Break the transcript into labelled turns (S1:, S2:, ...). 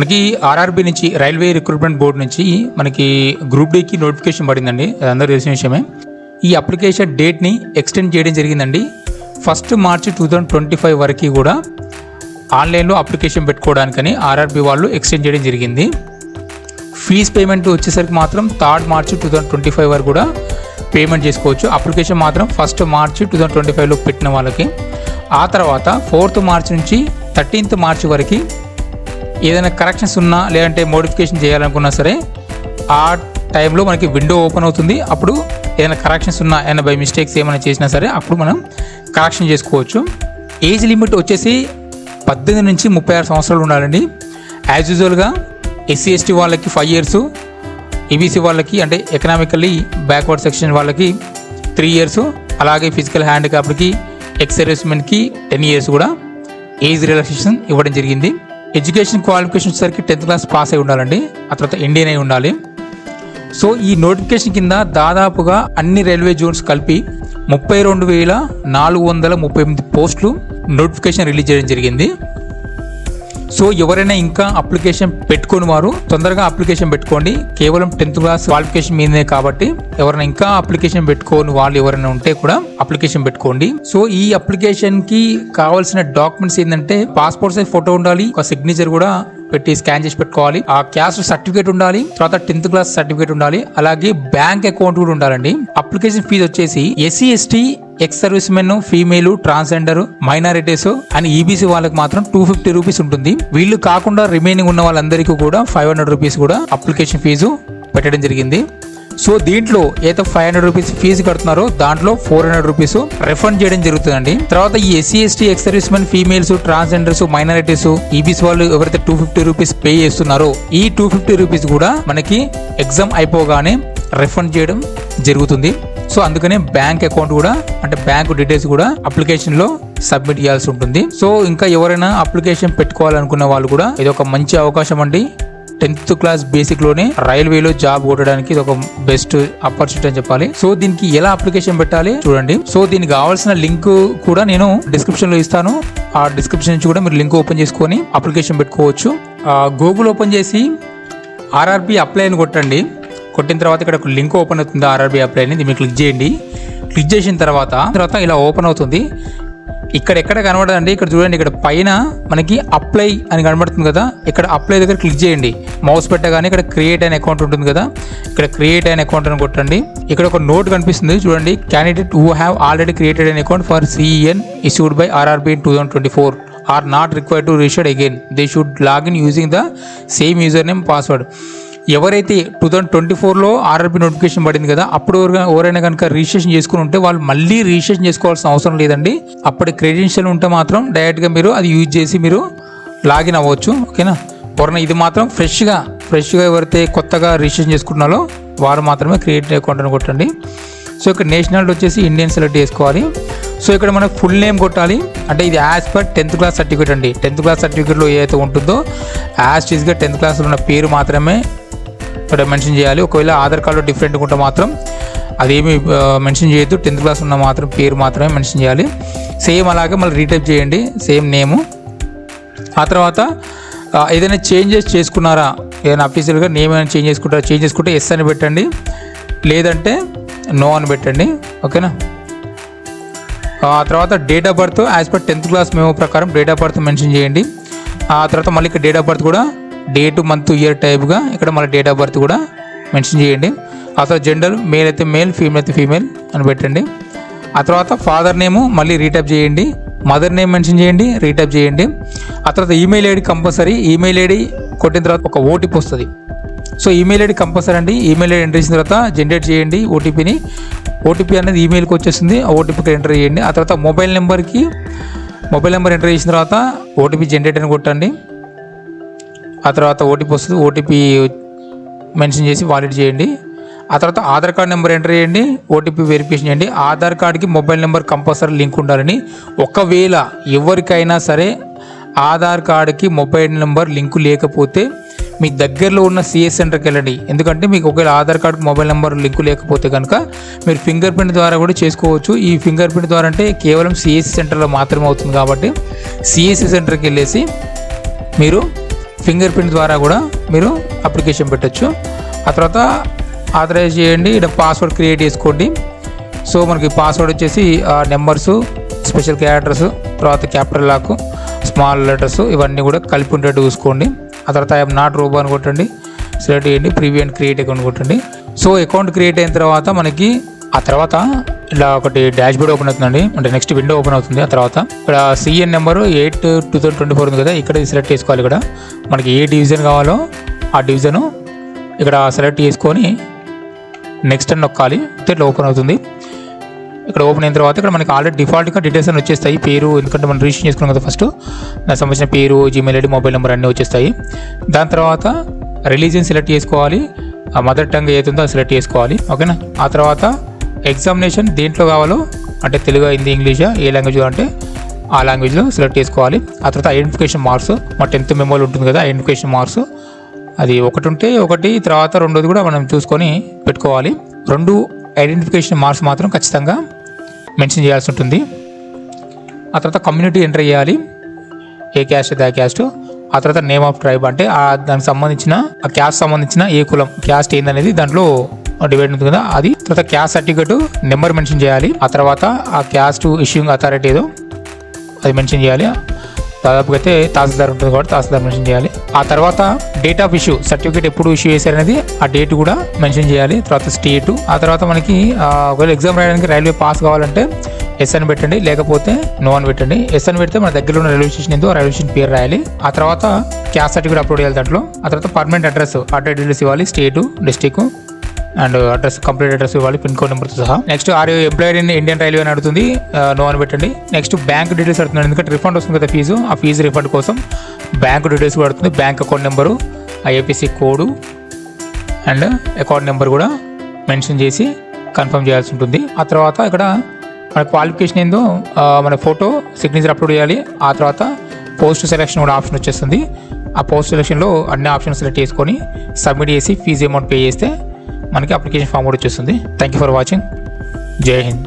S1: మనకి ఆర్ఆర్బీ నుంచి railway recruitment board నుంచి మనకి గ్రూప్ డీకి నోటిఫికేషన్ పడిందండి. అది అందరూ తెలిసిన విషయమే. ఈ అప్లికేషన్ డేట్ని ఎక్స్టెండ్ చేయడం జరిగిందండి. 1 మార్చి 2025 వరకు కూడా ఆన్లైన్లో అప్లికేషన్ పెట్టుకోవడానికని ఆర్ఆర్బీ వాళ్ళు ఎక్స్టెండ్ చేయడం జరిగింది. ఫీజ్ పేమెంట్ వచ్చేసరికి మాత్రం 3 మార్చి 2025 వరకు కూడా పేమెంట్ చేసుకోవచ్చు. అప్లికేషన్ మాత్రం 1 మార్చి 2025లో పెట్టిన వాళ్ళకి. ఆ తర్వాత 4 మార్చి నుంచి 13 మార్చి వరకు ఏదైనా కరెక్షన్స్ ఉన్నా లేదంటే మోడిఫికేషన్ చేయాలనుకున్నా సరే ఆ టైంలో మనకి విండో ఓపెన్ అవుతుంది. అప్పుడు ఏదైనా కరెక్షన్స్ ఉన్నా, ఏమైనా బై మిస్టేక్స్ ఏమైనా చేసినా సరే అప్పుడు మనం కరెక్షన్ చేసుకోవచ్చు. ఏజ్ లిమిట్ వచ్చేసి 18 నుంచి 36 సంవత్సరాలు ఉండాలండి. యాజ్ యూజువల్గా ఎస్సీ ఎస్టీ వాళ్ళకి 5 years, ఈబీసీ వాళ్ళకి అంటే ఎకనామికల్లీ బ్యాక్వర్డ్ సెక్షన్ వాళ్ళకి 3 years, అలాగే ఫిజికల్ హ్యాండిక్యాప్డ్కి, ఎక్స్ సర్వీస్మెన్కి 10 years కూడా ఏజ్ రిలాక్సేషన్ ఇవ్వడం జరిగింది. ఎడ్యుకేషన్ క్వాలిఫికేషన్ వచ్చేసరికి 10th క్లాస్ పాస్ అయి ఉండాలండి. ఆ తర్వాత ఇండియన్ అయి ఉండాలి. సో ఈ నోటిఫికేషన్ కింద దాదాపుగా అన్ని రైల్వే జోన్స్ కలిపి 32,438 పోస్టులు నోటిఫికేషన్ రిలీజ్ చేయడం జరిగింది. సో ఎవరైనా ఇంకా అప్లికేషన్ పెట్టుకోని వారు తొందరగా అప్లికేషన్ పెట్టుకోండి. కేవలం 10th క్లాస్ క్వాలిఫికేషన్ మీదనే కాబట్టి ఎవరైనా ఇంకా అప్లికేషన్ పెట్టుకోని వాళ్ళు ఎవరైనా ఉంటే కూడా అప్లికేషన్ పెట్టుకోండి. సో ఈ అప్లికేషన్ కి కావాల్సిన డాక్యుమెంట్స్ ఏంటంటే పాస్పోర్ట్ సైజ్ ఫోటో ఉండాలి, ఒక సిగ్నేచర్ కూడా పెట్టి స్కాన్ చేసి పెట్టుకోవాలి, ఆ క్యాస్ట్ సర్టిఫికేట్ ఉండాలి, తర్వాత 10th క్లాస్ సర్టిఫికేట్ ఉండాలి, అలాగే బ్యాంక్ అకౌంట్ కూడా ఉండాలండి. అప్లికేషన్ ఫీజు వచ్చేసి SC ST, ex service men, female, transgender, minorities and EBC వాళ్ళకి మాత్రం 250 రూపీస్ ఉంటుంది. వీళ్ళు కాకుండా రిమైనింగ్ ఉన్న వాళ్ళందరికీ కూడా 500 రూపీస్ కూడా అప్లికేషన్ ఫీజు పెట్టడం జరిగింది. సో దీంట్లో ఏదో 500 రూపీస్ ఫీజు కడుతున్నారో దాంట్లో 400 రూపీస్ రిఫండ్ చేయడం జరుగుతుందండి. తర్వాత ఈ SC ST, ex service men, females, transgenders, minorities, EBC వాళ్ళు ఎవరైతే 250 రూపీస్ పే చేస్తున్నారో ఈ 250 రూపీస్ కూడా మనకి ఎగ్జామ్ అయిపోగానే రిఫండ్ చేయడం జరుగుతుంది. సో అందుకనే బ్యాంక్ అకౌంట్ కూడా అంటే బ్యాంక్ డీటెయిల్స్ కూడా అప్లికేషన్ లో సబ్మిట్ చేయాల్సి ఉంటుంది. సో ఇంకా ఎవరైనా అప్లికేషన్ పెట్టుకోవాలనుకున్న వాళ్ళు కూడా ఇది ఒక మంచి అవకాశం అండి. 10th క్లాస్ బేసిక్ లోనే రైల్వేలో జాబ్ కొట్టడానికి ఇది ఒక బెస్ట్ ఆపర్చునిటీ అని చెప్పాలి. సో దీనికి ఎలా అప్లికేషన్ పెట్టాలి చూడండి. సో దీనికి కావాల్సిన లింక్ కూడా నేను డిస్క్రిప్షన్ లో ఇస్తాను. ఆ డిస్క్రిప్షన్ నుంచి కూడా మీరు లింక్ ఓపెన్ చేసుకొని అప్లికేషన్ పెట్టుకోవచ్చు. గూగుల్ ఓపెన్ చేసి ఆర్ఆర్బీ అప్లై అని కొట్టండి. కొట్టిన తర్వాత ఇక్కడ ఒక లింక్ ఓపెన్ అవుతుంది ఆర్ఆర్బీ అప్లై అని. మీరు క్లిక్ చేయండి. క్లిక్ చేసిన తర్వాత ఇలా ఓపెన్ అవుతుంది. ఇక్కడ ఎక్కడ కనబడదండి, ఇక్కడ చూడండి, ఇక్కడ పైన మనకి అప్లై అని కనబడుతుంది కదా, ఇక్కడ అప్లై దగ్గర క్లిక్ చేయండి. మౌస్ పెట్టగానే ఇక్కడ క్రియేట్ అయిన అకౌంట్ ఉంటుంది కదా, ఇక్కడ క్రియేట్ అయిన అకౌంట్ అని కొట్టండి. ఇక్కడ ఒక నోట్ కనిపిస్తుంది చూడండి, candidate who have already created an account for CEN issued by RRB in 2024 are not required to register again, they should login using the same user name password. ఎవరైతే 2024లో RRB notification పడింది కదా, అప్పుడు ఎవరైనా కనుక registration చేసుకుని ఉంటే వాళ్ళు మళ్ళీ రిజిస్ట్రేషన్ చేసుకోవాల్సిన అవసరం లేదండి. అప్పటి క్రెడెన్షియల్ ఉంటే మాత్రం డైరెక్ట్గా మీరు అది యూజ్ చేసి మీరు లాగిన్ అవ్వచ్చు. ఓకేనా. ఎవరైనా ఇది మాత్రం ఫ్రెష్గా ఎవరైతే కొత్తగా రిజిస్ట్రేషన్ చేసుకుంటున్నారో వారు మాత్రమే క్రియేట్ అకౌంట్ అని కొట్టండి. సో ఇక్కడ నేషనాలిటీ వచ్చేసి ఇండియన్ సెలెక్ట్ చేసుకోవాలి. సో ఇక్కడ మనకు ఫుల్ నేమ్ కొట్టాలి. అంటే ఇది as per 10th class certificate అండి. 10th క్లాస్ సర్టిఫికేట్లో ఏదైతే ఉంటుందో యాజ్ టీజ్గా 10th క్లాస్లో ఉన్న పేరు మాత్రమే ఇక్కడ మెన్షన్ చేయాలి. ఒకవేళ ఆధార్ కార్డులో డిఫరెంట్ ఉంటే మాత్రం అదేమి మెన్షన్ చేయొద్దు. 10th క్లాస్ ఉన్న మాత్రం పేరు మాత్రమే మెన్షన్ చేయాలి. సేమ్ అలాగే మళ్ళీ రీటైప్ చేయండి సేమ్ నేము. ఆ తర్వాత ఏదైనా చేంజెస్ చేసుకున్నారా, ఏదైనా అఫీషియల్గా నేమ్ ఏమైనా చేంజ్ చేసుకుంటే ఎస్ అని పెట్టండి, లేదంటే నో అని పెట్టండి. ఓకేనా. ఆ తర్వాత date of birth as per 10th class memo ప్రకారం డేట్ ఆఫ్ బర్త్ మెన్షన్ చేయండి. ఆ తర్వాత మళ్ళీ ఇక్కడ డేట్ ఆఫ్ బర్త్ కూడా డేట్, మంత్, ఇయర్ టైప్గా ఇక్కడ మళ్ళీ డేట్ ఆఫ్ బర్త్ కూడా మెన్షన్ చేయండి. ఆ తర్వాత జెండర్ మేల్ అయితే మేల్, ఫీమేల్ అయితే ఫీమేల్ అని పెట్టండి. ఆ తర్వాత ఫాదర్ నేము మళ్ళీ రీటైప్ చేయండి, మదర్ నేమ్ మెన్షన్ చేయండి, రీటైప్ చేయండి. ఆ తర్వాత email ID compulsory. Email ID కొట్టిన తర్వాత ఒక ఓటీపీ వస్తుంది. సో ఈమెయిల్ ఐడి కంపల్సరీ అండి. ఈమెయిల్ ఐడి ఎంటర్ చేసిన తర్వాత జనరేట్ చేయండి ఓటీపీని. ఓటీపీ అనేది ఈమెయిల్కి వచ్చేస్తుంది, ఆ ఓటీపీకి ఎంటర్ చేయండి. ఆ తర్వాత మొబైల్ నెంబర్ ఎంటర్ చేసిన తర్వాత ఓటీపీ జనరేట్ అని కొట్టండి. ఆ తర్వాత ఓటీపీ వస్తుంది, ఓటీపీ మెన్షన్ చేసి వాలిడ్ చేయండి. ఆ తర్వాత ఆధార్ కార్డ్ నెంబర్ ఎంటర్ చేయండి, ఓటీపీ వెరిఫికేషన్ చేయండి. ఆధార్ కార్డ్కి మొబైల్ నెంబర్ కంపల్సరీ లింక్ ఉండాలని. ఒకవేళ ఎవరికైనా సరే ఆధార్ కార్డుకి మొబైల్ నెంబర్ లింకు లేకపోతే మీ దగ్గరలో ఉన్న సిఎస్ సెంటర్కి వెళ్ళండి. ఎందుకంటే మీకు ఒకవేళ Aadhaar card mobile number link లేకపోతే కనుక మీరు ఫింగర్ ప్రింట్ ద్వారా కూడా చేసుకోవచ్చు. ఈ ఫింగర్ ప్రింట్ ద్వారా అంటే కేవలం సిఎస్సి సెంటర్లో మాత్రమే అవుతుంది కాబట్టి సిఎస్సి సెంటర్కి వెళ్ళేసి మీరు ఫింగర్ ప్రింట్ ద్వారా కూడా మీరు అప్లికేషన్ పెట్టచ్చు. ఆ తర్వాత ఆథరైజ్ చేయండి. ఇక్కడ పాస్వర్డ్ క్రియేట్ చేసుకోండి. సో మనకి పాస్వర్డ్ వచ్చేసి నెంబర్సు, స్పెషల్ క్యారెక్టర్స్, తర్వాత క్యాపిటల్ లాక్, స్మాల్ లెటర్స్ ఇవన్నీ కూడా కలిపి ఉండేట్టు చూసుకోండి. ఆ తర్వాత ఐఎమ్ నాట్ రోబో అని కొట్టండి, సెలెక్ట్ చేయండి, ప్రీవ్యూ అండ్ క్రియేట్ అకౌంట్ కొట్టండి. సో అకౌంట్ క్రియేట్ అయిన తర్వాత మనకి ఆ తర్వాత ఇలా ఒకటి డాష్ బోర్డ్ ఓపెన్ అవుతుందండి, అంటే నెక్స్ట్ విండో ఓపెన్ అవుతుంది. ఆ తర్వాత ఇక్కడ సిఎన్ నెంబరు 8/2024 ఉంది కదా, ఇక్కడ సెలెక్ట్ చేసుకోవాలి. ఇక్కడ మనకి ఏ డివిజన్ కావాలో ఆ డివిజను ఇక్కడ సెలెక్ట్ చేసుకొని నెక్స్ట్ అని నొక్కాలి. ఇట్లా ఓపెన్ అవుతుంది. ఇక్కడ ఓపెన్ అయిన తర్వాత ఇక్కడ మనకి ఆల్రెడీ డిఫాల్ట్గా డీటెయిల్స్ అని వచ్చేస్తాయి. పేరు, ఎందుకంటే మనం రిజిస్టర్ చేసుకున్నాం కదా ఫస్ట్, దానికి సంబంధించిన పేరు, జీమెయిల్ ఐడి, మొబైల్ నెంబర్ అన్నీ వచ్చేస్తాయి. దాని తర్వాత రిలీజియన్ సెలెక్ట్ చేసుకోవాలి. ఆ మదర్ టంగ్ ఏతుందో అది సెలెక్ట్ చేసుకోవాలి. ఓకేనా. ఆ తర్వాత ఎగ్జామినేషన్ దేంట్లో కావాలో, అంటే తెలుగు, హిందీ, ఇంగ్లీషా, ఏ లాంగ్వేజ్ అంటే ఆ లాంగ్వేజ్లో సెలెక్ట్ చేసుకోవాలి. ఆ తర్వాత ఐడెంటిఫికేషన్ మార్క్స్, మా 10th మెమోలో ఉంటుంది కదా ఐడెంటిఫికేషన్ మార్క్స్, అది ఒకటి ఉంటే ఒకటి, తర్వాత రెండోది కూడా మనం చూసుకొని పెట్టుకోవాలి. 2 ఐడెంటిఫికేషన్ మార్క్స్ మాత్రం ఖచ్చితంగా మెన్షన్ చేయాల్సి ఉంటుంది. ఆ తర్వాత కమ్యూనిటీ ఎంటర్ చేయాలి, ఏ క్యాస్ట్ దా క్యాస్ట్. ఆ తర్వాత నేమ్ ఆఫ్ ట్రైబ్, అంటే దానికి సంబంధించిన ఆ క్యాస్ట్ సంబంధించిన ఏ కులం, క్యాస్ట్ ఏందనేది దాంట్లో డివైడ్ ఉంటుంది కదా అది. తర్వాత క్యాస్ట్ సర్టిఫికేట్ నెంబర్ మెన్షన్ చేయాలి. ఆ తర్వాత ఆ క్యాస్ట్ ఇష్యూయింగ్ అథారిటీ ఏదో అది మెన్షన్ చేయాలి. దాదాపుగా అయితే తహసీల్దార్ ఉంటుంది కాబట్టి తహసీల్దార్ మెన్షన్ చేయాలి. ఆ తర్వాత డేట్ ఆఫ్ ఇష్యూ, సర్టిఫికేట్ ఎప్పుడు ఇష్యూ చేశారనేది ఆ డేట్ కూడా మెన్షన్ చేయాలి. తర్వాత స్టేటు. ఆ తర్వాత మనకి ఒకవేళ ఎగ్జామ్ రాయడానికి రైల్వే పాస్ కావాలంటే ఎస్ అని పెట్టండి, లేకపోతే నో అని పెట్టండి. ఎస్ అని పెడితే మన దగ్గర ఉన్న రైల్వే స్టేషన్ ఏందో రైల్వే స్టేషన్ పేరు రాయాలి. ఆ తర్వాత క్యాస్ట్ సర్టిఫికేట్ అప్లోడ్ చేయాలి దాంట్లో. ఆ తర్వాత పర్మనెంట్ అడ్రస్ డీటెయిల్స్ ఇవ్వాలి, state, district and address, complete address ఇవ్వాలి, పిన్ కోడ్ నెంబర్తో సహా. Next are you employed in Indian railway అని అడుగుతుంది, నో అని పెట్టండి. నెక్స్ట్ బ్యాంక్ డీటెయిల్స్ అడుగుతుంది, ఎందుకంటే రిఫండ్ వస్తుంది కదా ఫీజు, ఆ ఫీజు రిఫండ్ కోసం బ్యాంక్ డీటెయిల్స్ కూడా అడుగుతుంది. Bank account number, IFSC code and account number కూడా మెన్షన్ చేసి కన్ఫర్మ్ చేయాల్సి ఉంటుంది. ఆ తర్వాత ఇక్కడ మన క్వాలిఫికేషన్ ఏందో మన ఫోటో, సిగ్నేచర్ అప్లోడ్ చేయాలి. ఆ తర్వాత పోస్ట్ సెలెక్షన్ కూడా ఆప్షన్ వచ్చేస్తుంది. ఆ పోస్ట్ సెలెక్షన్లో అన్ని ఆప్షన్స్ సెలెక్ట్ చేసుకొని సబ్మిట్ చేసి ఫీజు అమౌంట్ పే చేస్తే మనకి అప్లికేషన్ ఫామ్ కూడా వచ్చేస్తుంది. Thank you for watching. జై హింద్.